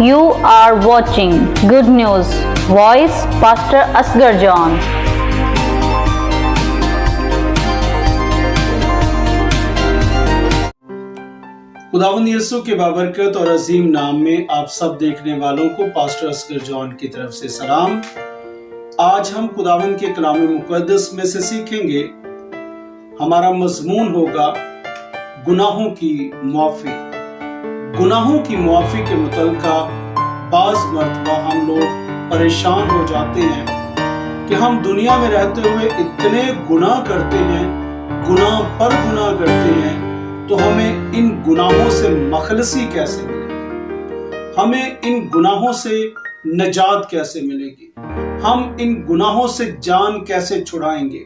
You are watching Good News Voice, Pastor Asghar John. खुदावंद यीशु के बाबरकत और अजीम नाम में आप सब देखने वालों को पास्टर असगर जॉन की तरफ से सलाम। आज हम खुदावंद के कलाम मुकद्दस में से सीखेंगे। हमारा मजमून होगा गुनाहों की मुआफी। गुनाहों की मुआफी के मुतल्लिका बाज़ मर्तबा हम लोग परेशान हो जाते हैं कि हम दुनिया में रहते हुए इतने गुनाह करते हैं, गुनाह पर गुनाह करते हैं, तो हमें इन गुनाहों से मखलसी कैसे मिलेगी? हमें इन गुनाहों से नजात कैसे मिलेगी? हम इन गुनाहों से जान कैसे छुड़ाएंगे?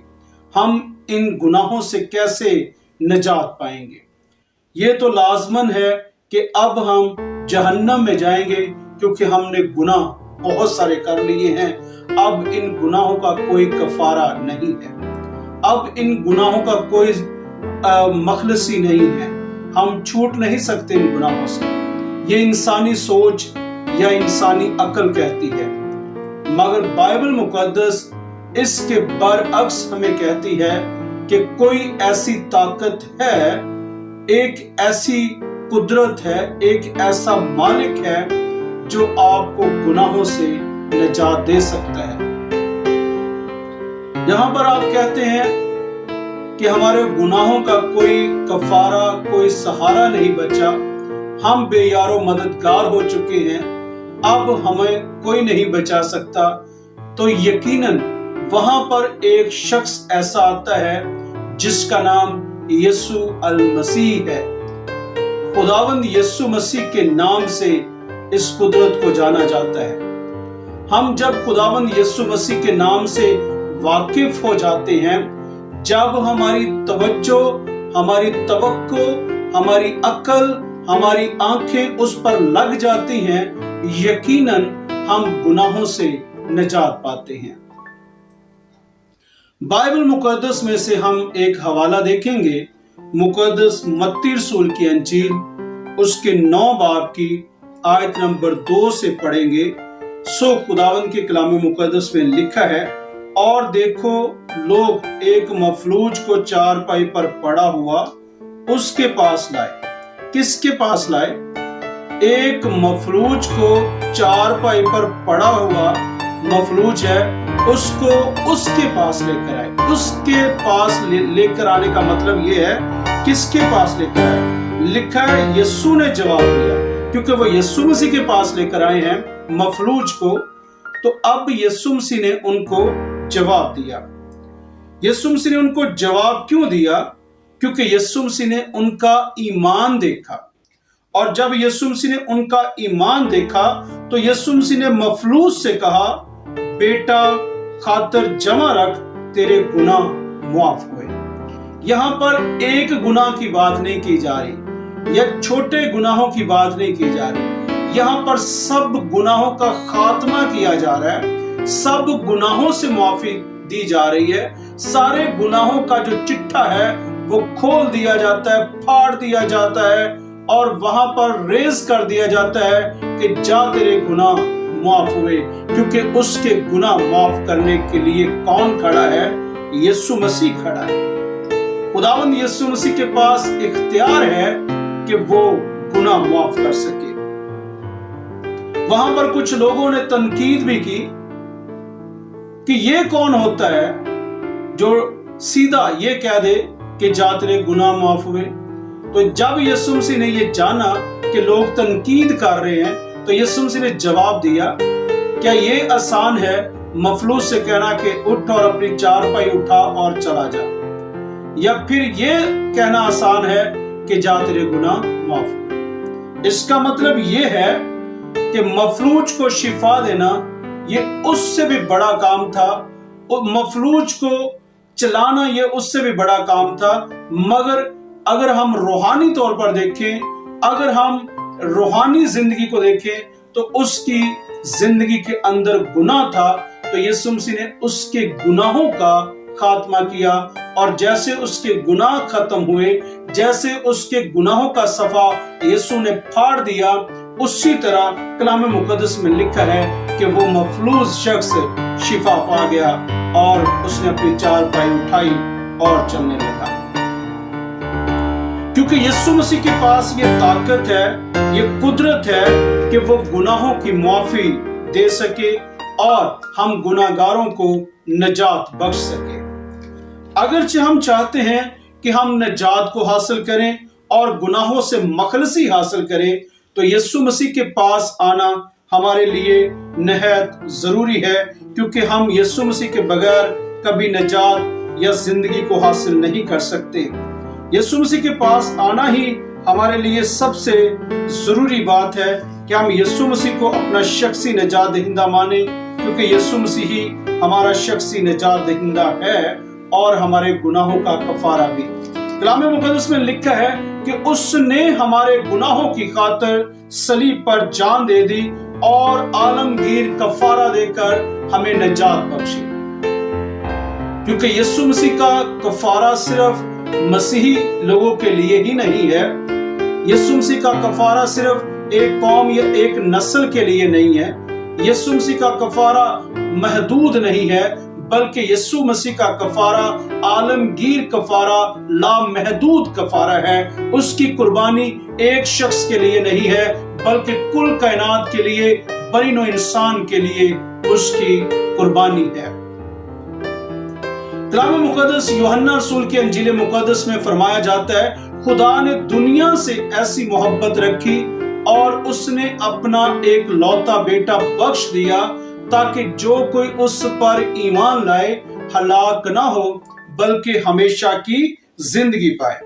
हम इन गुनाहों से कैसे नजात पाएंगे? ये तो लाजमन है कि अब हम जहन्नम में जाएंगे क्योंकि हमने गुनाह बहुत सारे कर लिए हैं। अब इन गुनाहों का कोई कफारा नहीं है, अब इन गुनाहों का कोई मखलसी नहीं है। हम छूट नहीं सकते इन गुनाहों से। ये इंसानी सोच या इंसानी अक्ल कहती है, मगर बाइबल मुकद्दस इसके बरअक्स हमें कहती है कि कोई ऐसी ताकत है, एक ऐसी कुदरत है, एक ऐसा मालिक है जो आपको गुनाहों से निजात दे सकता है। यहां पर आप कहते हैं कि हमारे गुनाहों का कोई कफारा, कोई सहारा नहीं बचा, हम बेयारो मददगार हो चुके हैं, अब हमें कोई नहीं बचा सकता। तो यकीनन वहां पर एक शख्स ऐसा आता है जिसका नाम यीशु अल मसीह है। खुदावंद यीशु मसीह के नाम से इस कुदरत को जाना जाता है। हम जब खुदावंद यीशु मसीह के नाम से वाकिफ हो जाते हैं, जब हमारी तवज्जो, हमारी तवक्को, हमारी अक्ल, हमारी आंखें उस पर लग जाती हैं, यकीनन हम गुनाहों से निजात पाते हैं। बाइबल मुकद्दस में से हम एक हवाला देखेंगे। मुकद्दस मत्ती रसूल की अंजील उसके 9 बाब की आयत नंबर 2 से पढ़ेंगे। सो खुदावंद के कलाम मुकद्दस में लिखा है, और देखो लोग एक मफलूज को चारपाई पर पड़ा हुआ उसके पास लाए। किसके पास लाए? एक मफलूज को चारपाई पर पड़ा हुआ मफलूज है, उसको उसके पास लेकर आए। उसके पास लेकर आने का मतलब ये है, किसके पास लेकर आए? लिखा है यीशु ने जवाब दिया, क्योंकि वो यीशु मसीह के पास लेकर आए हैं मफलूज को। तो अब यीशु मसीह ने उनको जवाब दिया। यीशु मसीह ने उनको जवाब क्यों दिया? क्योंकि यीशु मसीह ने उनका ईमान देखा, और जब यीशु मसीह ने उनका ईमान देखा तो यीशु मसीह ने मफलूज से कहा, बेटा खातर जमा रख, तेरे गुनाह मुआफ हुए। यहां पर एक गुनाह की बात नहीं की जा रही या छोटे गुनाहों की बात नहीं की जा रही, यहां पर सब गुनाहों का खात्मा किया जा रहा है, सब गुनाहों से मुआफी दी जा रही है। सारे गुनाहों का जो चिट्ठा है वो खोल दिया जाता है, फाड़ दिया जाता है, और वहां पर रेज कर दिया जाता है कि जा तेरे गुनाह माफ हुए। क्योंकि उसके गुनाह माफ करने के लिए कौन खड़ा है? यीशु मसीह खड़ा है। खुदावंद यीशु मसीह के पास इख्तियार है कि वो गुनाह माफ कर सके। वहां पर कुछ लोगों ने तनकीद भी की कि ये कौन होता है जो सीधा ये कह दे कि जा तेरे गुनाह माफ हुए। तो जब यीशु मसीह ने ये जाना कि लोग तनकीद कर रहे हैं, तो यीशु मसीह ने जवाब दिया, क्या ये आसान है मफलूज से कहना कि उठ और अपनी चारपाई उठा और चला जा, या फिर ये कहना आसान है कि जा तेरे गुनाह माफ हुए? इसका मतलब ये है कि मफलूज को शिफा देना ये उससे भी बड़ा काम था, और मफलूज को चलाना ये उससे भी बड़ा काम था। मगर अगर हम रूहानी तौर पर देखें, अगर हम रूहानी जिंदगी को देखें, तो उसकी जिंदगी के अंदर गुनाह था, तो यीशु मसीह ने उसके गुनाहों का खात्मा किया, और जैसे उसके गुनाह खत्म हुए, जैसे उसके गुनाहों का सफा यीशु ने फाड़ दिया, उसी तरह कलाम मुकद्दस में लिखा है कि वो मफलूज शख्स शिफा पा गया और उसने अपनी चारपाई उठाई और चलने लगा। क्योंकि यीशु मसीह के पास ये ताकत है, ये कुदरत है कि वो गुनाहों की माफी दे सके और हम गुनाहगारों को निजात बख्श सके। अगरचे हम चाहते हैं कि हम निजात को हासिल करें और गुनाहों से मखलसी हासिल करें, तो यीशु मसीह के पास आना हमारे लिए निहायत जरूरी है, क्योंकि हम यीशु मसीह के बगैर कभी निजात या जिंदगी को हासिल नहीं कर सकते। यीशु मसीह के पास आना ही हमारे लिए सबसे जरूरी बात है कि हम यीशु मसीह को अपना शख्सी निजात दहिंदा माने, क्योंकि यीशु मसीह ही हमारा शख्सी निजात दहिंदा है और हमारे गुनाहों का कफारा भी। कलाम मुकद्दस में लिखा है कि उसने हमारे गुनाहों की खातिर सलीब पर जान दे दी और आलमगीर कफारा देकर हमें निजात बख्शी। क्योंकि यीशु मसीह का कफारा सिर्फ मसीही लोगों के लिए ही नहीं है, यीशु मसीह का कफारा सिर्फ एक कौम या एक नस्ल के लिए नहीं है, यीशु मसीह का कफारा महदूद नहीं है, बल्कि यीशु मसीह का कफारा आलमगीर कफारा, लामहदूद कफारा है। उसकी कुर्बानी एक शख्स के लिए नहीं है, बल्कि कुल कायनात के लिए, बनीनो इंसान के लिए उसकी कुर्बानी है। कलाम मुकद्दस यूहन्ना रसूल की अंजील मुकद्दस में फरमाया जाता है, खुदा ने दुनिया से ऐसी मोहब्बत रखी और उसने अपना एक लौता बेटा बख्श दिया, ताकि जो कोई उस पर ईमान लाए हलाक ना हो, बल्कि हमेशा की जिंदगी पाए।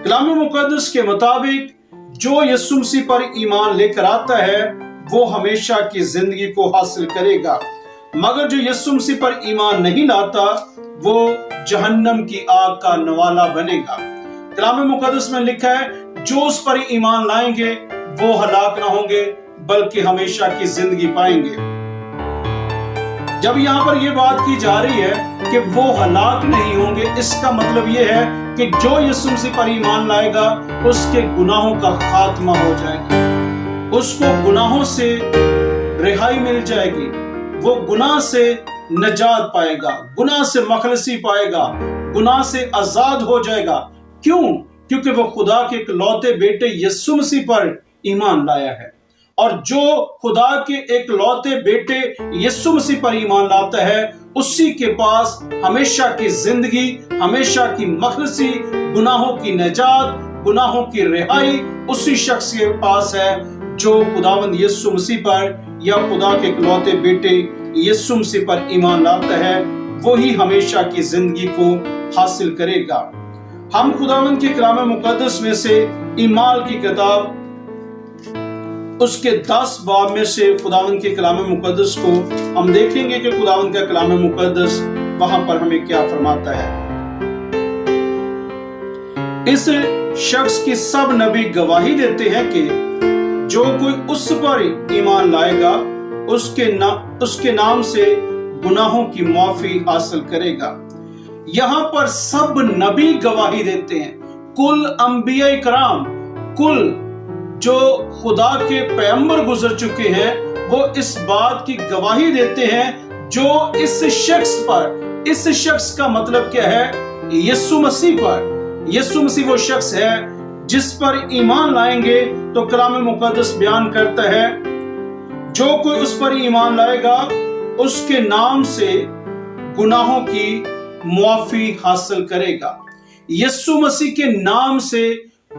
कलाम मुकद्दस के मुताबिक जो यीशु मसीह पर ईमान लेकर आता है वो हमेशा की जिंदगी को हासिल करेगा, मगर जो यीशु मसीह पर ईमान नहीं लाता वो जहन्नम की आग का नवाला बनेगा। कलाम मुकद्दस में लिखा है, जो उस पर ईमान लाएंगे वो हलाक ना होंगे, बल्कि हमेशा की जिंदगी पाएंगे। जब यहाँ पर यह बात की जा रही है कि वो हलाक नहीं होंगे, इसका मतलब यह है कि जो यीशु मसीह पर ईमान लाएगा उसके गुनाहों का खात्मा हो जाएगा, उसको गुनाहों से रिहाई मिल जाएगी, वो गुनाह से नजात पाएगा, गुनाह से मखलसी पाएगा, गुनाह से आजाद हो जाएगा। क्यों? क्योंकि वो खुदा के इकलौते बेटे यीशु मसीह पर ईमान लाया है। और जो खुदा के एक लौते बेटे यीशु मसीह पर ईमान लाता है, उसी के पास हमेशा की जिंदगी, हमेशा की मखलसी, गुनाहों की निजात, गुनाहों की रिहाई उसी शख्स के पास है जो खुदावंद यीशु मसीह पर या खुदा के इकलौते बेटे यीशु मसीह पर ईमान लाता है, वही हमेशा की जिंदगी को हासिल करेगा। हम खुदावंद के कलाम मुकद्दस में से ईमाल की किताब उसके 10 बाब में से खुदावंद के कलाम मुकद्दस को हम देखेंगे कि खुदावंद का कलाम मुकद्दस वहां पर हमें क्या फरमाता है। इस शख्स की सब नबी गवाही देते हैं कि जो कोई उस पर ईमान लाएगा उसके नाम से गुनाहों की माफी हासिल करेगा। यहाँ पर सब नबी गवाही देते हैं, कुल अंबिया इकराम, कुल जो खुदा के पैगंबर गुजर चुके हैं, वो इस बात की गवाही देते हैं जो इस शख्स पर, इस शख्स का मतलब क्या है? यीशु मसीह पर। यीशु मसीह वो शख्स है जिस पर ईमान लाएंगे तो कलाम मुकद्दस बयान करता है, जो कोई उस पर ईमान लाएगा उसके नाम से गुनाहों की मुआफी हासिल करेगा। यीशु मसीह के नाम से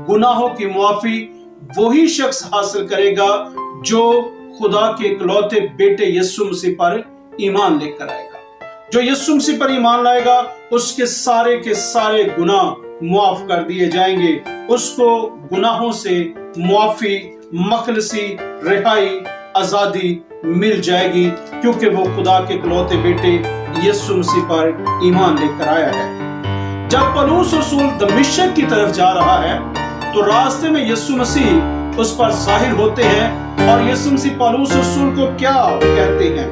गुनाहों की मुआफी वही शख्स हासिल करेगा जो खुदा के इकलौते बेटे यीशु मसीह पर ईमान लेकर आएगा। जो यीशु मसीह पर ईमान लाएगा उसके सारे के सारे गुनाह मुआफ कर दिए जाएंगे, उसको गुनाहों से मुआफी, मखलसी, रिहाई, आजादी मिल जाएगी, क्योंकि वो खुदा के इकलौते बेटे यीशु मसीह पर ईमान लेकर आया है। जब पौलुस रसूल दमिश्क की तरफ जा रहा है तो रास्ते में यीशु मसीह उस पर जाहिर होते हैं और यीशु मसीह पौलुस रसूल को क्या कहते हैं,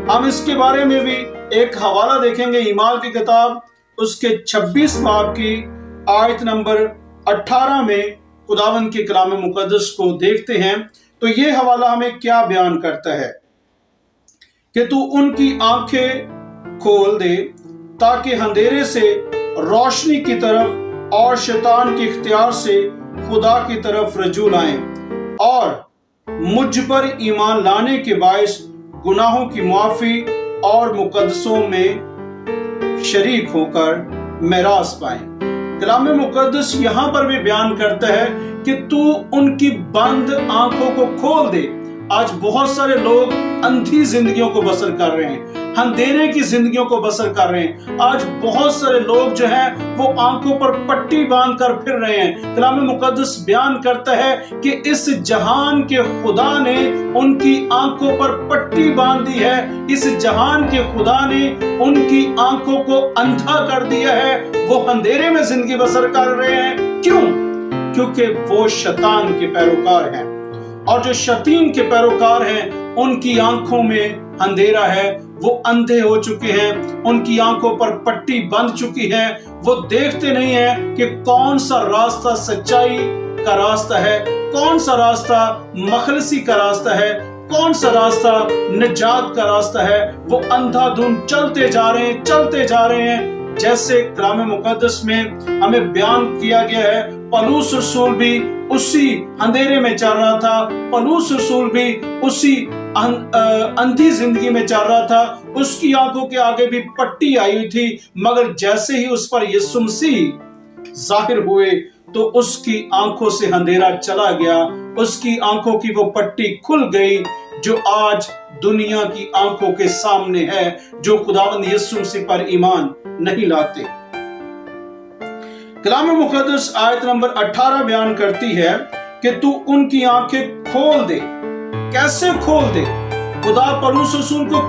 हम इसके बारे में भी एक हवाला देखेंगे। ईमाल की किताब उसके 26 बाब की आयत नंबर 18 में खुदावंद के कलाम मुकद्दस को देखते हैं। तो تو یہ حوالہ ہمیں کیا بیان کرتا ہے کہ تو ان کی آنکھیں کھول دے تاکہ اندھیرے سے روشنی کی طرف اور شیطان کے اختیار سے خدا کی طرف رجوع لائیں اور مجھ پر ایمان لانے کے باعث گناہوں کی معافی اور مقدسوں میں شریک ہو کر میراث پائیں۔ کلام مقدس یہاں پر بھی بیان کرتا ہے کہ تو ان کی بند آنکھوں کو کھول دے۔ آج بہت سارے لوگ اندھی زندگیوں کو بسر کر رہے ہیں، اندھیرے کی زندگیوں کو بسر کر رہے ہیں۔ آج بہت سارے لوگ جو ہیں وہ آنکھوں پر پٹی باندھ کر پھر رہے ہیں۔ کلام مقدس بیان کرتا ہے کہ اس جہان کے خدا نے ان کی آنکھوں پر پٹی باندھ دی ہے، اس جہان کے خدا نے ان کی آنکھوں کو اندھا کر دیا ہے، وہ اندھیرے میں زندگی بسر کر رہے ہیں۔ کیوں؟ کیونکہ وہ شیطان کے پیروکار ہیں، اور جو شیطان کے پیروکار ہیں ان کی آنکھوں میں اندھیرا ہے، وہ اندھے ہو چکے ہیں، ان کی آنکھوں پر پٹی بندھ چکی ہے، وہ دیکھتے نہیں ہیں کہ کون سا راستہ سچائی کا راستہ ہے، کون سا راستہ مخلصی کا راستہ ہے، کون سا راستہ نجات کا راستہ ہے۔ وہ اندھا دھند چلتے جا رہے ہیں جیسے کلام مقدس میں ہمیں بیان کیا گیا ہے۔ پولس رسول بھی اسی اندھیرے میں چل رہا تھا، پولس رسول بھی اسی اندھی زندگی میں چل رہا تھا، اس کی آنکھوں کے آگے بھی پٹی آئی ہوئی تھی، مگر جیسے ہی اس پر یسوع مسیح ظاہر ہوئے تو اس کی آنکھوں سے اندھیرا چلا گیا، اس کی آنکھوں کی وہ پٹی کھل گئی جو آج دنیا کی آنکھوں کے سامنے ہے، جو خداوند یسوع مسیح پر ایمان نہیں لاتے۔ کلام مقدس آیت نمبر 18 بیان کرتی ہے کہ تو ان کی آنکھیں کھول دے۔ کیسے کھول دے؟ خدا پولس رسول کو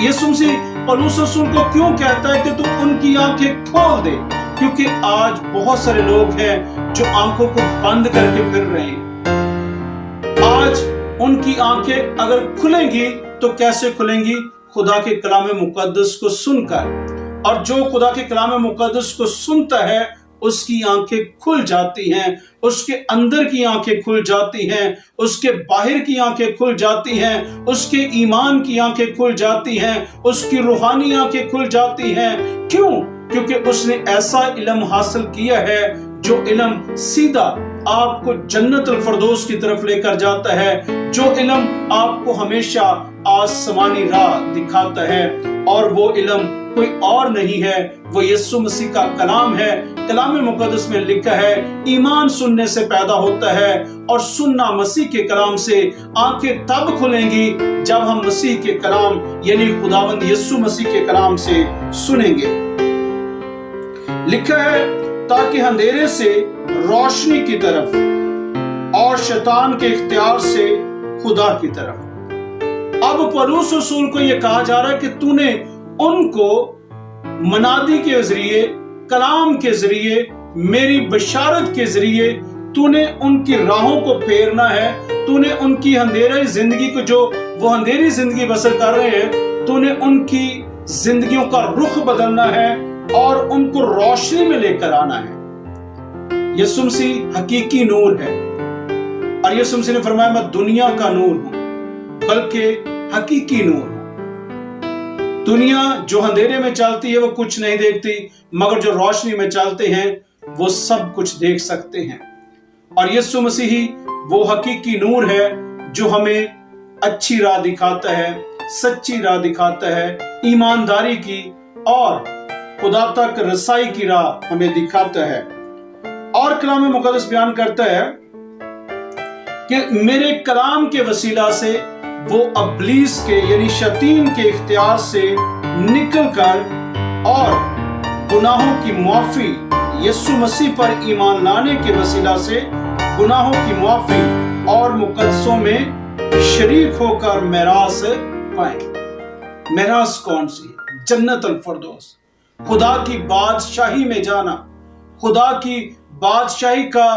یسوع مسیح پولس رسول کو کیوں کہتا ہے کہ تو ان کی آنکھیں کھول دے؟ کیونکہ آج بہت سارے لوگ ہیں جو آنکھوں کو بند کر کے پھر رہے ہیں۔ آج ان کی آنکھیں اگر کھلیں گی تو کیسے کھلیں گی؟ خدا کے کلام مقدس کو سن کر، اور جو خدا کے کلام مقدس کو سنتا ہے اس کی آنکھیں کھل جاتی ہیں، اس کے اندر کی آنکھیں کھل جاتی ہیں، اس کے باہر کی آنکھیں کھل جاتی ہیں، اس کے ایمان کی آنکھیں کھل جاتی ہیں، اس کی روحانی آنکھیں کھل جاتی ہیں۔ کیوں؟ کیونکہ اس نے ایسا علم حاصل کیا ہے جو علم سیدھا آپ کو جنت الفردوس کی طرف لے کر جاتا ہے، جو علم آپ کو ہمیشہ آسمانی راہ دکھاتا ہے، اور وہ علم کوئی اور نہیں ہے، وہ یسوع مسیح کا کلام ہے۔ کلام مقدس میں لکھا ہے ایمان سننے سے پیدا ہوتا ہے، اور سننا مسیح کے کلام سے۔ آنکھیں تب کھلیں گی جب ہم مسیح کے کلام یعنی خداوند یسوع مسیح کے کلام سے سنیں گے۔ لکھا ہے تاکہ اندھیرے سے روشنی کی طرف اور شیطان کے اختیار سے خدا کی طرف۔ اب پولس رسول کو یہ کہا جا رہا ہے کہ تو نے ان کو منادی کے ذریعے، کلام کے ذریعے، میری بشارت کے ذریعے تو نے ان کی راہوں کو پھیرنا ہے، تو نے ان کی اندھیری زندگی کو، جو وہ اندھیری زندگی بسر کر رہے ہیں، تو نے ان کی زندگیوں کا رخ بدلنا ہے اور ان کو روشنی میں لے کر آنا ہے۔ یسوع مسیح حقیقی نور ہے، اور یسوع مسیح نے فرمایا میں دنیا کا نور ہوں، بلکہ حقیقی نور ہوں۔ دنیا جو اندھیرے میں چلتی ہے وہ کچھ نہیں دیکھتی، مگر جو روشنی میں چلتے ہیں وہ سب کچھ دیکھ سکتے ہیں۔ اور یسوع مسیح وہ حقیقی نور ہے جو ہمیں اچھی راہ دکھاتا ہے، سچی راہ دکھاتا ہے، ایمانداری کی اور خدا تک رسائی کی راہ ہمیں دکھاتا ہے۔ اور کلام مقدس بیان کرتا ہے کہ میرے کلام کے وسیلہ سے وہ ابلیس کے یعنی شیطان کے اختیار سے نکل کر اور گناہوں کی معافی، یسوع مسیح پر ایمان لانے کے وسیلہ سے گناہوں کی معافی اور مقدسوں میں شریک ہو کر میراث پائیں۔ میراث کون سی؟ جنت الفردوس، خدا کی بادشاہی میں جانا، خدا کی بادشاہی کا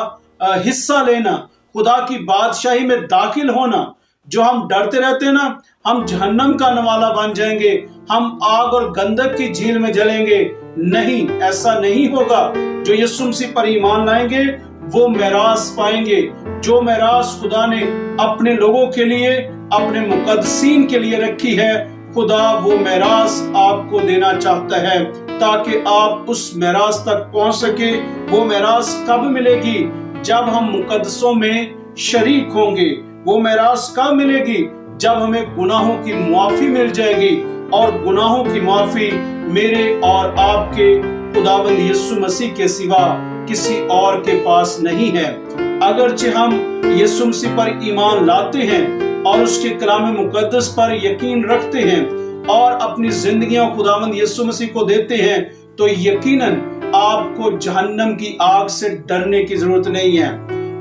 حصہ لینا، خدا کی بادشاہی میں داخل ہونا۔ جو ہم ڈرتے رہتے ہیں نا ہم جہنم کا نوالا بن جائیں گے، ہم آگ اور گندک کی جھیل میں جلیں گے، نہیں، ایسا نہیں ہوگا۔ جو یسوع مسیح پر ایمان لائیں گے वो मैराज पाएंगे। जो मैराज खुदा ने अपने लोगों के लिए, अपने मुकद्दसीन के लिए रखी है, खुदा वो मैराज आपको देना चाहता है ताकि आप उस मैराज तक पहुंच सके। वो मैराज कब मिलेगी? जब हम मुकद्दसों में शरीक होंगे। वो मैराज कब मिलेगी? जब हमें गुनाहों की मुआफी मिल जाएगी। और गुनाहों की मुआफी मेरे और आपके खुदावंद यीशु मसीह के सिवा किसी और के पास नहीं है। अगरचे हम यीशु मसीह पर ईमान लाते हैं और उसके कलाम मुकद्दस पर यकीन रखते हैं और अपनी जिंदगियां खुदावंद यीशु मसीह को देते हैं, तो यकीनन आपको जहन्नम की आग से डरने की जरूरत नहीं है।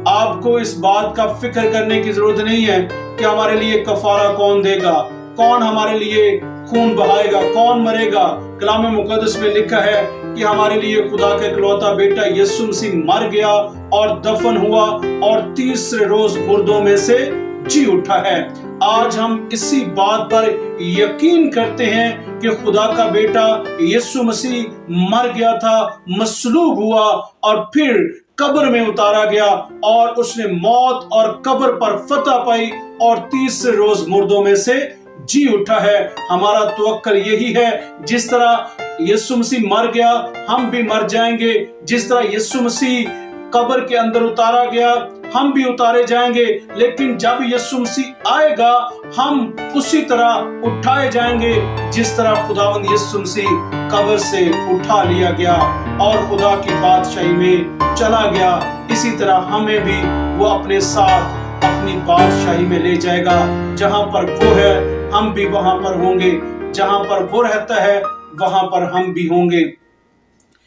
आपको इस बात का फिक्र करने की जरूरत नहीं है कि हमारे लिए कफारा कौन देगा, कौन हमारे लिए खून बहाएगा, कौन मरेगा। कलाम मुकद्दस में लिखा है कि हमारे लिए खुदा का इकलौता बेटा यीशु मसीह मर गया और दफन हुआ और तीसरे रोज मुर्दों में से जी उठा है। आज हम इसी बात पर यकीन करते हैं कि खुदा का बेटा यीशु मसीह मर गया था, मसलूब हुआ और फिर कब्र में उतारा गया और उसने मौत और कब्र पर फतह पाई और तीसरे रोज मुर्दों में से जी उठा है। हमारा तवक्कल यही है, जिस तरह यीशु मसीह मर गया हम भी मर जाएंगे। जिस तरह यीशु मसीह कब्र के अंदर उतारा गया हम भी उतारे जाएंगे, लेकिन जब यीशु मसीह आएगा हम उसी तरह उठाए जाएंगे जिस तरह खुदावंद यीशु मसीह कब्र से उठा लिया गया और खुदा की बादशाही में चला गया। इसी तरह हमें भी वो अपने साथ अपनी बादशाही में ले जाएगा। जहां पर वो है हम भी वहां पर होंगे, जहां पर वो रहता है वहां पर हम भी होंगे।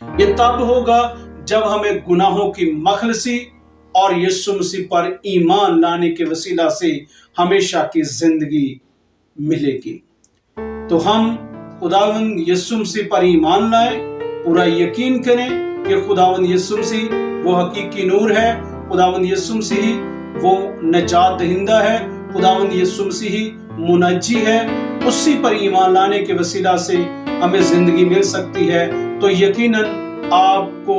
ये तब होगा जब हमें गुनाहों की मखलसी और यीशु मसीह पर ईमान लाने के वसीला से हमेशा की जिंदगी मिलेगी। तो हम खुदावंद यीशु मसीह पर ईमान लाएं, पूरा यकीन करें कि खुदावंद यीशु मसीह वो हकीकी नूर है, खुदावंद यीशु मसीह वो नजात दहिंदा है, खुदावंद यीशु मसीह मुनज्जी है। उसी पर ईमान लाने के वसीला से हमें जिंदगी मिल सकती है। तो यकीनन आपको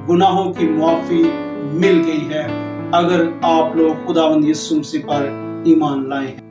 गुनाहों की मुआफी मिल गई है अगर आप लोग खुदावंद यीशु मसीह पर ईमान लाए हैं।